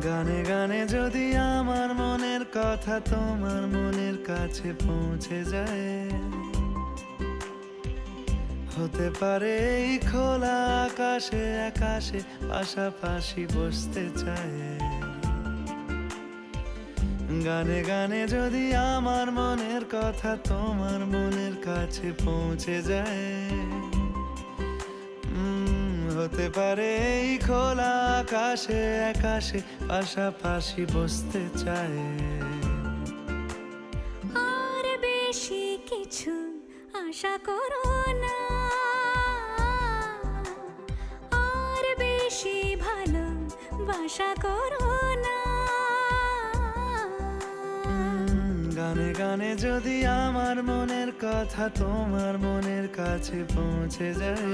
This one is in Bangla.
গানে গানে যদি আমার মনের কথা তোমার মনের কাছে পৌঁছে যায়, হতে পারে এই খোলা আকাশে আকাশে পাশাপাশি বসতে চায়। গানে গানে যদি আমার মনের কথা তোমার মনের কাছে পৌঁছে যায়, হতে পারে এই খোলা আকাশে আকাশে পাশাপাশি বসতে চায়। আর বেশি কিছু আশা করো না, আর বেশি ভালোবাসা করো না। গানে গানে যদি আমার মনের কথা তোমার মনের কাছে পৌঁছে যায়,